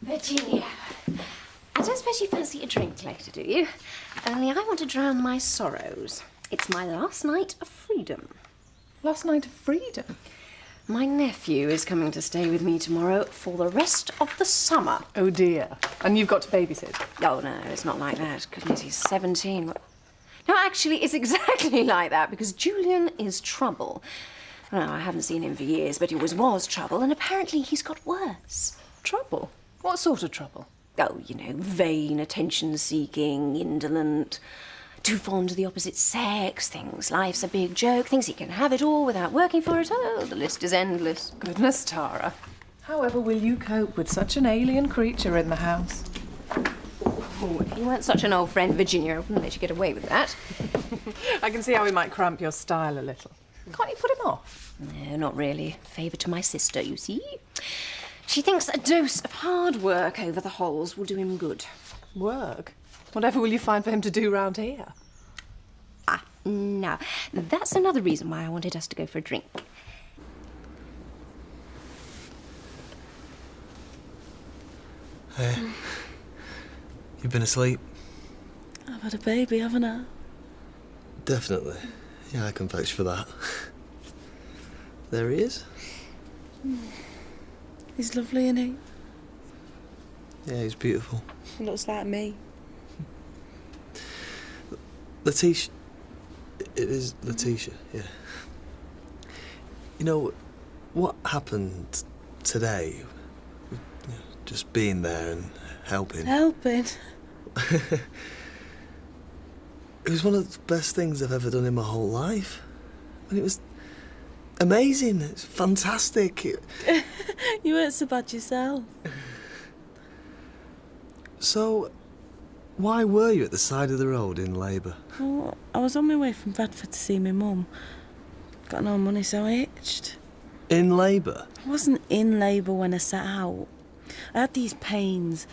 Virginia, I don't suppose you fancy a drink later, do you? Only I want to drown my sorrows. It's my last night of freedom. Last night of freedom? My nephew is coming to stay with me tomorrow for the rest of the summer. Oh dear. And you've got to babysit? Oh no, it's not like that. Goodness, he's 17. No, actually, it's exactly like that because Julian is trouble. Well, I haven't seen him for years, but he always was trouble, and apparently he's got worse. Trouble? What sort of trouble? Oh, you know, vain, attention-seeking, indolent, too fond of the opposite sex, thinks life's a big joke, thinks he can have it all without working for it. Oh, the list is endless. Goodness, Tara. However will you cope with such an alien creature in the house? Oh, if you weren't such an old friend, Virginia, I wouldn't let you get away with that. I can see how we might cramp your style a little. Can't you put him off? No, not really. Favour to my sister, you see. She thinks a dose of hard work over the holes will do him good. Work? Whatever will you find for him to do round here? Ah, now, that's another reason why I wanted us to go for a drink. Hey, you've been asleep? I've had a baby, haven't I? Definitely. Yeah, I can vouch for that. There he is. He's lovely, isn't he? Yeah, he's beautiful. He looks like me. Letitia. It is Letitia, yeah. You know, what happened today, you know, just being there and helping. Helping? It was one of the best things I've ever done in my whole life. And it was amazing. It's fantastic. You weren't so bad yourself. So, why were you at the side of the road in labour? Well, I was on my way from Bradford to see my mum. Got no money, so I hitched. In labour? I wasn't in labour when I set out. I had these pains,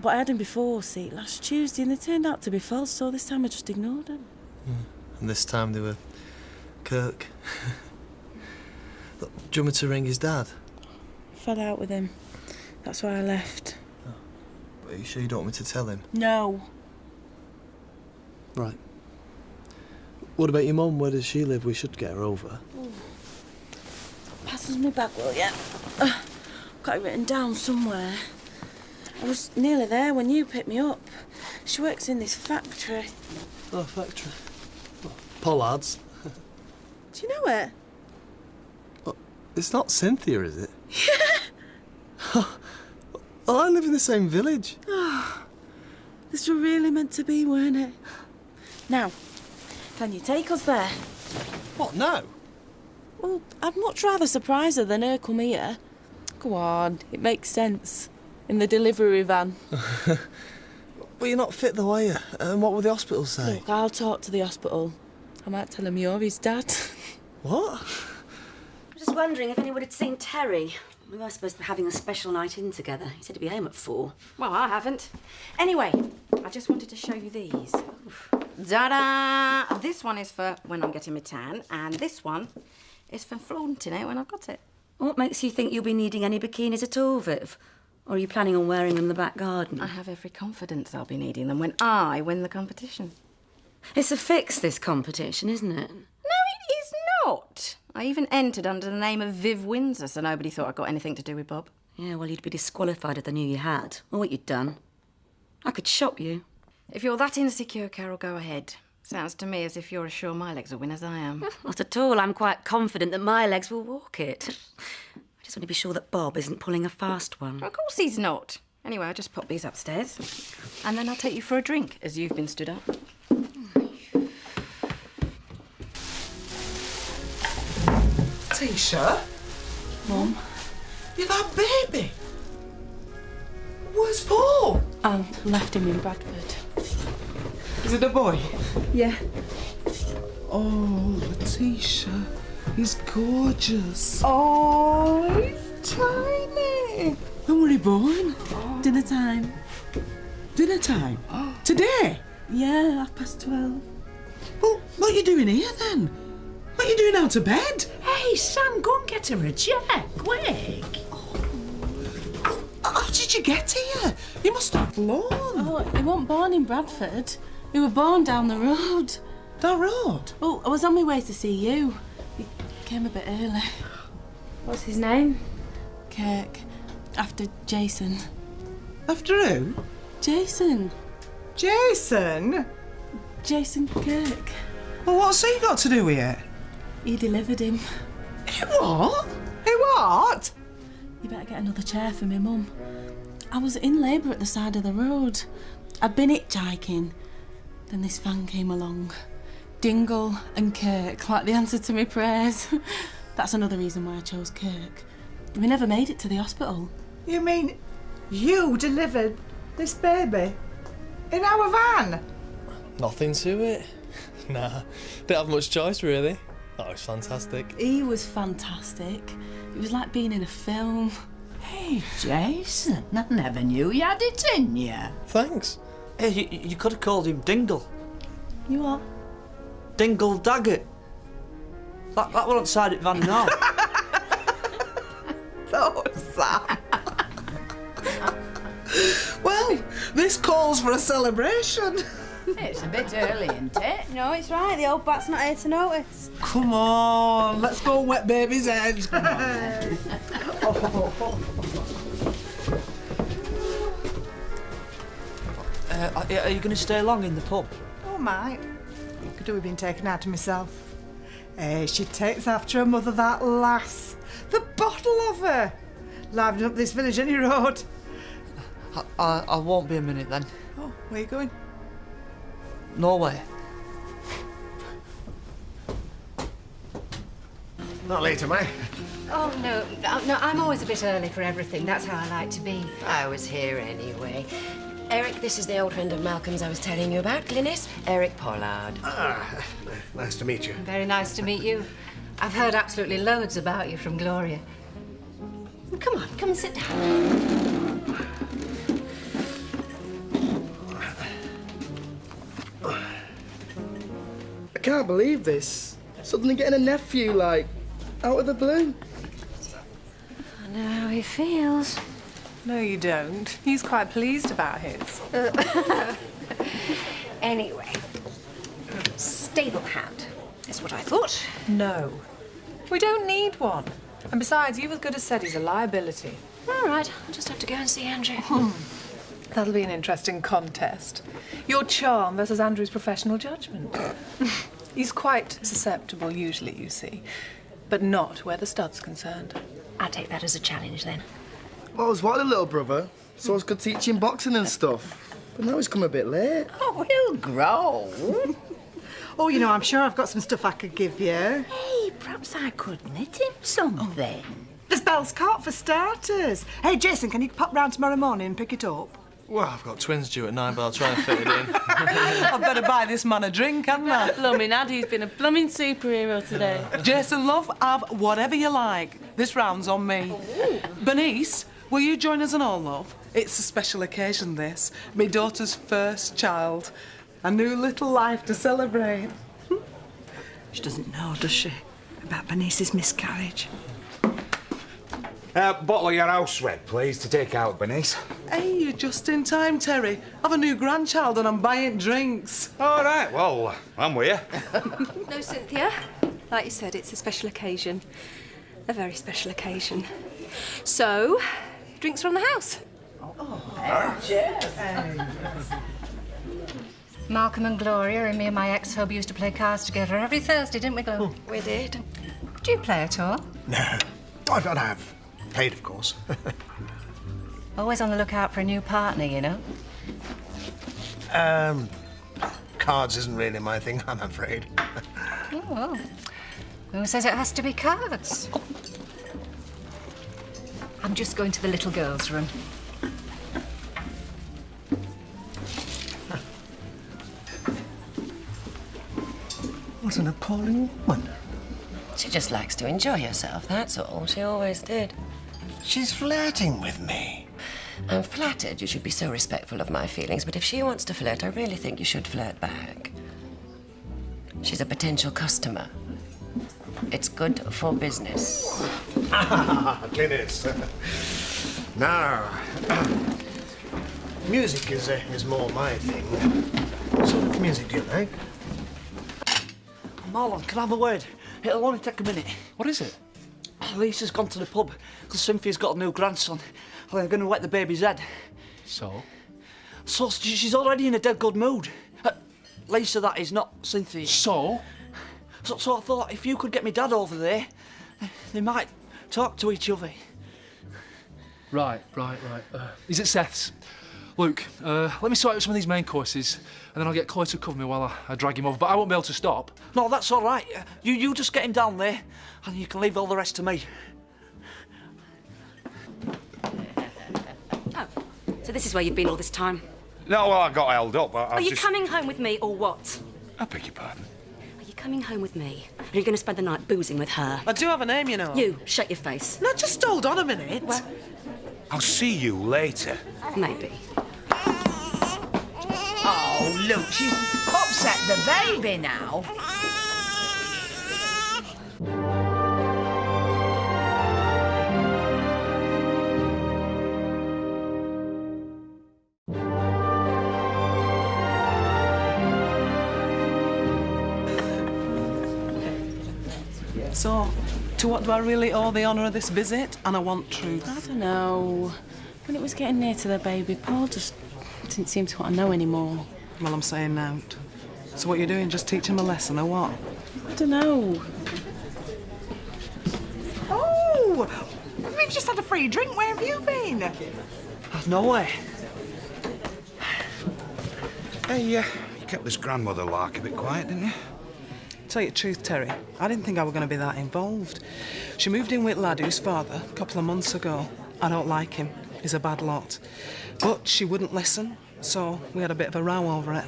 but I had them before, see, last Tuesday, and they turned out to be false, so this time I just ignored them. And this time they were Kirk. Look, do you want me to ring his dad? Fell out with him. That's why I left. Are you sure you don't want me to tell him? No. Right. What about your mum? Where does she live? We should get her over. Passes me back, will ya? Got it written down somewhere. I was nearly there when you picked me up. She works in this factory. Oh, factory. Oh, Pollard's. Do you know it? Oh, it's not Cynthia, is it? Yeah. Well, I live in the same village. Oh, this were really meant to be, weren't it? Now, can you take us there? What, no? Well, I'd much rather surprise her than her come here. Go on, it makes sense. In the delivery van. Well, you're not fit though, are you? And what will the hospital say? Look, I'll talk to the hospital. I might tell them you're his dad. What? I'm just wondering if anyone had seen Terry. We were supposed to be having a special night in together. He said he'd be home at 4. Well, I haven't. Anyway, I just wanted to show you these. Ta-da! This one is for when I'm getting my tan, and this one is for flaunting it when I've got it. What makes you think you'll be needing any bikinis at all, Viv? Or are you planning on wearing them in the back garden? I have every confidence I'll be needing them when I win the competition. It's a fix, this competition, isn't it? No, it is not. I even entered under the name of Viv Windsor, so nobody thought I got anything to do with Bob. Yeah, well, you'd be disqualified if they knew you had, or what you'd done. I could shop you. If you're that insecure, Carol, go ahead. Sounds to me as if you're as sure my legs will win as I am. Not at all. I'm quite confident that my legs will walk it. I just want to be sure that Bob isn't pulling a fast one. Of course he's not. Anyway, I'll just pop these upstairs. And then I'll take you for a drink, as you've been stood up. Tisha? Mum? You've had baby? Where's Paul? I left him in Bradford. Is it a boy? Yeah. Oh, Letitia, he's gorgeous. Oh, he's tiny. When were he born? Dinner time. Dinner time? Today? Yeah, 12:30. Well, what are you doing here then? What are you doing out of bed? Hey, Sam, go and get her a chair, quick. Oh, did you get here? You must have flown. Oh, he wasn't born in Bradford. He were born down the road. That road? Oh, I was on my way to see you. He came a bit early. What's his name? Kirk. After Jason. After who? Jason. Jason? Jason Kirk. Well, what's he got to do with it? He delivered him. What? Who what? You better get another chair for me, Mum. I was in labour at the side of the road. I'd been hitchhiking. Then this van came along. Dingle and Kirk, like the answer to my prayers. That's another reason why I chose Kirk. We never made it to the hospital. You mean you delivered this baby in our van? Nothing to it. Nah, didn't have much choice really. Oh, it was fantastic. He was fantastic. It was like being in a film. Hey, Jason, I never knew you had it in you. Thanks. Hey, you could have called him Dingle. You are? Dingle Daggett. That one outside it van now. Oh, Sam. Well, this calls for a celebration. It's a bit early, isn't it? No, it's right. The old bat's not here to notice. Come on, let's go wet baby's head. Come on. Are you going to stay long in the pub? Oh, mate. Could do with being taken out to myself. Hey, she takes after her mother, that lass. The bottle of her. Livening up this village any road. I won't be a minute then. Oh, where you going? Norway. Not late, am I? Oh, no, I'm always a bit early for everything. That's how I like to be. I was here anyway. Eric, this is the old friend of Malcolm's I was telling you about, Glynis. Eric Pollard. Ah, nice to meet you. Very nice to meet you. I've heard absolutely loads about you from Gloria. Come on, come and sit down. I can't believe this. Suddenly getting a nephew, like, out of the blue. I know how he feels. No, you don't. He's quite pleased about his. Anyway, stable hand is what I thought. No. We don't need one. And besides, you've as good as said he's a liability. All right, I'll just have to go and see Andrew. That'll be an interesting contest. Your charm versus Andrew's professional judgment. He's quite susceptible usually, you see, but not where the stud's concerned. I'll take that as a challenge then. Well, I was wanting a little brother, so I was good teaching boxing and stuff. But now he's come a bit late. Oh, he'll grow. Oh, you know, I'm sure I've got some stuff I could give you. Hey, perhaps I could knit him something. There's Belle's cart for starters. Hey, Jason, can you pop round tomorrow morning and pick it up? Well, I've got twins due at 9, but I'll try and fit it in. I'd better buy this man a drink, hadn't I? Blooming Addie's been a blooming superhero today. Jason, love, have whatever you like. This round's on me. Bernice, will you join us in all, love? It's a special occasion, this. My daughter's first child. A new little life to celebrate. She doesn't know, does she, about Bernice's miscarriage? Bottle of your house red, please, to take out, Bernice. Hey, you're just in time, Terry. I've a new grandchild and I'm buying drinks. All right, well, I'm with you. No, Cynthia. Like you said, it's a special occasion. A very special occasion. So, drinks from the house. Malcolm and Gloria and me and my ex-hub used to play cards together every Thursday, didn't we, Glo? We did. Do you play at all? No. I don't have. Played, of course. Always on the lookout for a new partner, you know. Cards isn't really my thing, I'm afraid. Oh, well. Who says it has to be cards? I'm just going to the little girl's room. What an appalling woman. She just likes to enjoy herself, that's all. She always did. She's flirting with me. I'm flattered you should be so respectful of my feelings, but if she wants to flirt, I really think you should flirt back. She's a potential customer. It's good for business. Glynis. No. Music is more my thing. What sort of music do you like? Marlon, can I have a word? It'll only take a minute. What is it? Lisa's gone to the pub because Cynthia's got a new grandson. They're going to wet the baby's head. So? So she's already in a dead good mood. Lisa, that is, not Cynthia. So? So I thought if you could get me dad over there, they might talk to each other. Right. Is it Seth's? Look, let me sort out some of these main courses, and then I'll get Chloe to cover me while I drag him over, but I won't be able to stop. No, that's all right. You just get him down there, and you can leave all the rest to me. Oh, so this is where you've been all this time? No, well, I got held up. Are you coming home with me or what? I beg your pardon? Are you coming home with me? Or are you going to spend the night boozing with her? I do have a name, you know. You, shut your face. No, just hold on a minute. Well, I'll see you later. maybe. Oh, look, she's upset the baby now. So, to what do I really owe the honour of this visit? And I want truth. I don't know. When it was getting near to the baby, Paul just didn't seem to want to know anymore. Well, I'm saying out. So what you doing? Just teach him a lesson or what? I don't know. Oh, we've just had a free drink. Where have you been? Nowhere. Hey, you kept this grandmother lark a bit quiet, didn't you? Tell you the truth, Terry, I didn't think I were going to be that involved. She moved in with a lad whose father, a couple of months ago. I don't like him. He's a bad lot. But she wouldn't listen, so we had a bit of a row over it.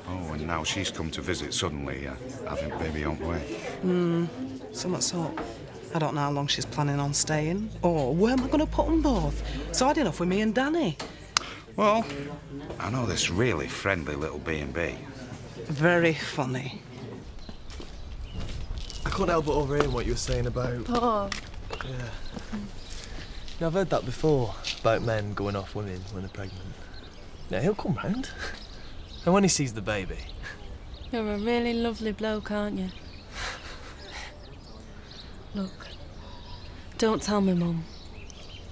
Oh, and now she's come to visit suddenly, having baby on the way. Somewhat so. I don't know how long she's planning on staying, or where am I going to put them both? So I had enough with me and Danny. Well, I know this really friendly little B&B. Very funny. I couldn't help but overhear what you were saying about... Paul. Yeah. Yeah, I've heard that before, about men going off women when they're pregnant. Yeah, he'll come round. And when he sees the baby... You're a really lovely bloke, aren't you? Look, don't tell me, Mum.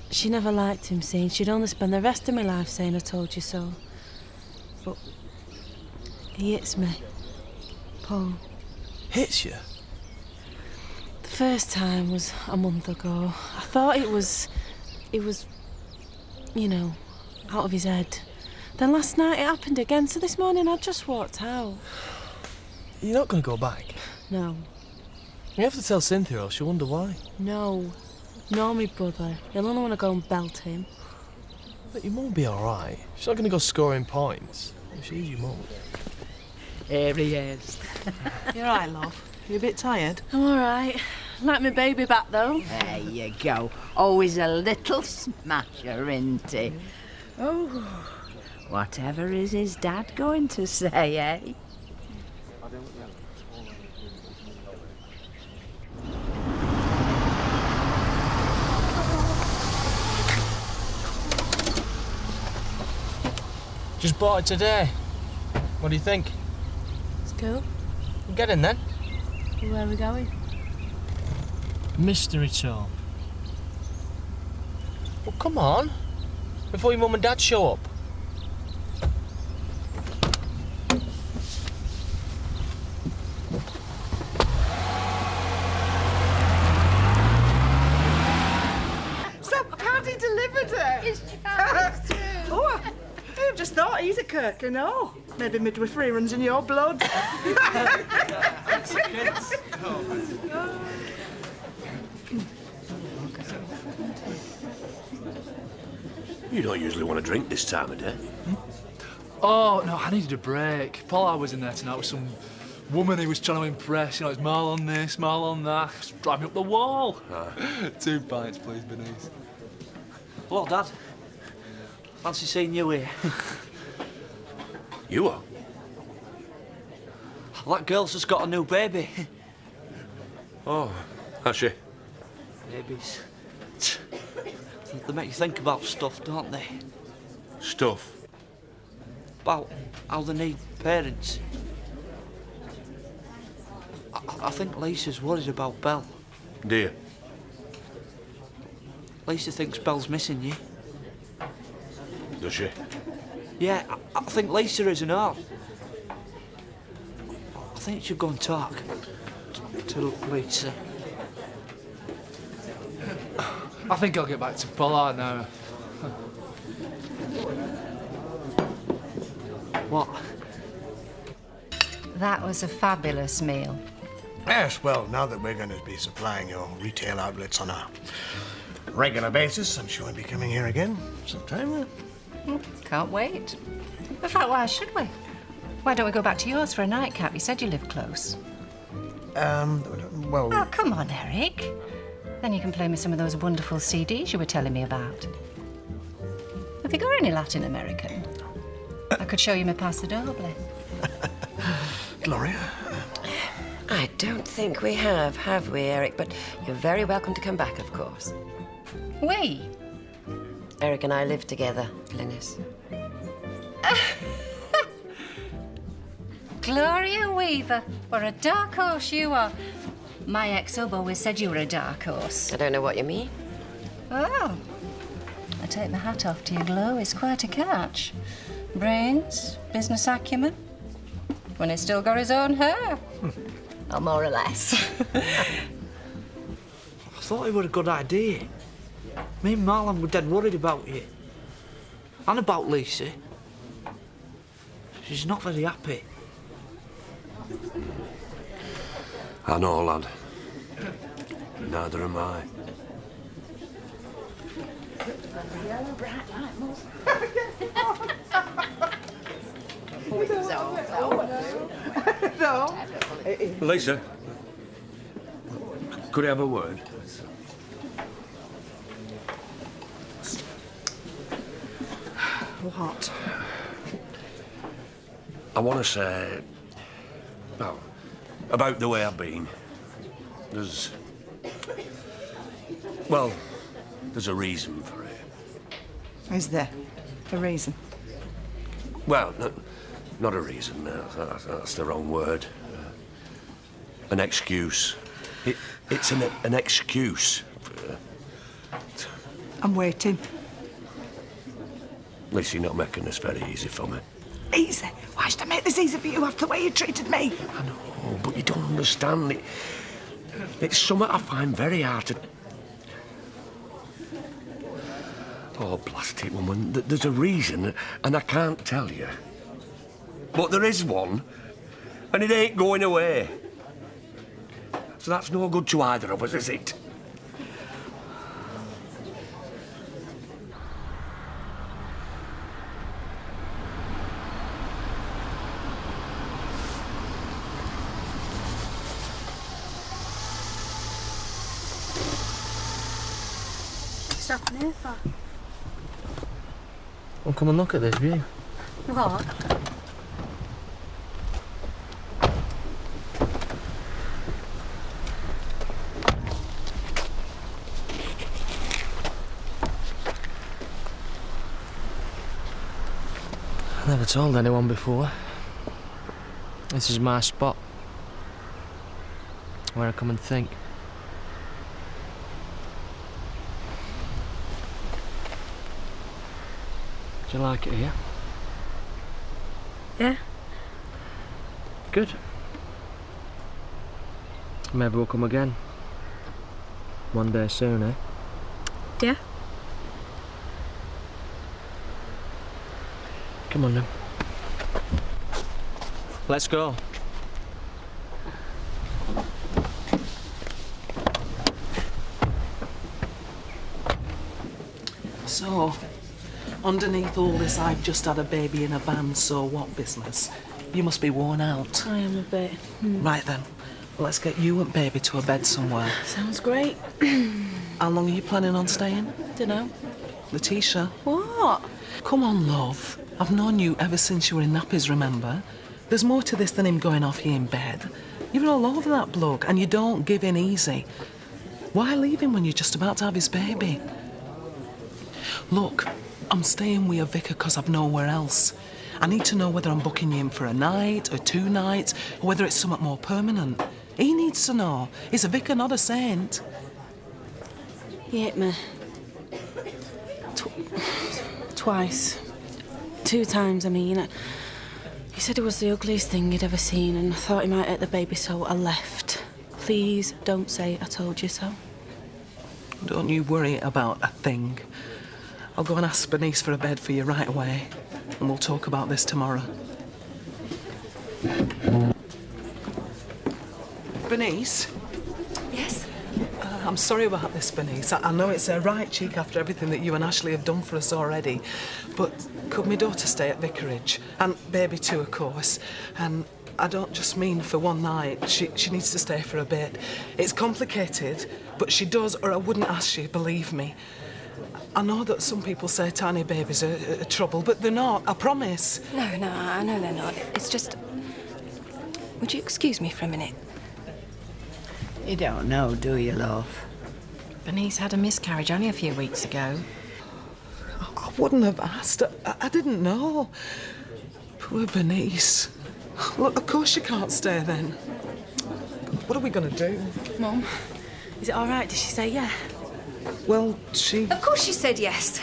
She never liked him, seeing she'd only spend the rest of my life saying I told you so. But he hits me, Paul. Hits you? The first time was a month ago. I thought it was, you know, out of his head. Then last night it happened again, so this morning I just walked out. You're not going to go back? No. You have to tell Cynthia or she'll wonder why. No. Nor my brother. He'll only want to go and belt him. But your mum will be all right. She's not going to go scoring points. She's your mum. Here he is. You're right, love. You a bit tired? I'm all right. Like my baby back, though. There you go. Always a little smasher, isn't he? Oh, whatever is his dad going to say, eh? Just bought it today. What do you think? It's cool. Get in then. Where are we going? Mystery tour. Well, come on. Before your mum and dad show up. So, Paddy delivered it. Oh, I've just thought he's a Kirk, you know. Maybe midwifery runs in your blood. You don't usually want to drink this time of day. Oh, no, I needed a break. Paul was in there tonight with some woman he was trying to impress. You know, it's Marlon this, Marlon that. It's driving up the wall. 2 pints, please, Bernice. Hello, Dad. Fancy seeing you here. You are? That girl's just got a new baby. Oh, has she? Babies. They make you think about stuff, don't they? Stuff? About how they need parents. I think Lisa's worried about Belle. Dear. Lisa thinks Belle's missing you. Does she? Yeah, I think Lisa is and all. I think you should go and talk to Lisa. I think I'll get back to Pollard now. What? That was a fabulous meal. Yes, well, now that we're going to be supplying your retail outlets on a regular basis, I'm sure I'll be coming here again sometime. Can't wait. In fact, why should we? Why don't we go back to yours for a nightcap? You said you live close. Well... Oh, come on, Eric. Then you can play me some of those wonderful CDs you were telling me about. Have you got any Latin American? I could show you my Paso Doble. Gloria? I don't think we have we, Eric? But you're very welcome to come back, of course. We? Eric and I live together, Glynis. Gloria Weaver, what a dark horse you are. My ex-hub always said you were a dark horse. I don't know what you mean. Oh. I take my hat off to your glow. It's quite a catch. Brains, business acumen. When he's still got his own hair. Or more or less. I thought it was a good idea. Me and Marlon were dead worried about you. And about Lisa. She's not very happy. I know, lad. Neither am I. Lisa, could I have a word? What? I want to say, well, about the way I've been. There's a reason for it. Is there a reason? Well, not a reason. That's the wrong word. An excuse. It's an excuse. I'm waiting. At least you're not making this very easy for me. Easy? Why should I make this easy for you after the way you treated me? I know, but you don't understand. It's something I find very hard to... Oh, blast it, woman. There's a reason, and I can't tell you. But there is one, and it ain't going away. So that's no good to either of us, is it? What's happening here for? Well, come and look at this view. What? I never told anyone before. This is my spot. Where I come and think. Do you like it here? Yeah. Good. Maybe we'll come again. One day soon, eh? Yeah. Come on then. Let's go. So, underneath all this, I've just had a baby in a van, so what business? You must be worn out. I am a bit. Right then, let's get you and baby to a bed somewhere. Sounds great. How long are you planning on staying? Dunno. Letitia? What? Come on, love. I've known you ever since you were in nappies, remember? There's more to this than him going off here in bed. You're all over that bloke, and you don't give in easy. Why leave him when you're just about to have his baby? Look, I'm staying with a vicar because I've nowhere else. I need to know whether I'm booking you in for a night or 2 nights, or whether it's something more permanent. He needs to know. He's a vicar, not a saint. He hit me. Twice. 2 times, I mean. He said it was the ugliest thing he'd ever seen, and I thought he might hit the baby, so I left. Please don't say I told you so. Don't you worry about a thing. I'll go and ask Bernice for a bed for you right away, and we'll talk about this tomorrow. Bernice? Yes? I'm sorry about this, Bernice. I know it's a right cheek after everything that you and Ashley have done for us already, but could my daughter stay at Vicarage? And baby too, of course. And I don't just mean for one night. She needs to stay for a bit. It's complicated, but she does, or I wouldn't ask you, believe me. I know that some people say tiny babies are trouble, but they're not, I promise. No, I know they're not. It's just... Would you excuse me for a minute? You don't know, do you, love? Bernice had a miscarriage only a few weeks ago. I wouldn't have asked. I didn't know. Poor Bernice. Look, of course she can't stay then. What are we going to do? Mum, is it all right? Did she say yeah? Well, she... Of course she said yes.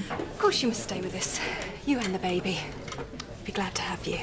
Of course you must stay with us. You and the baby. Be glad to have you.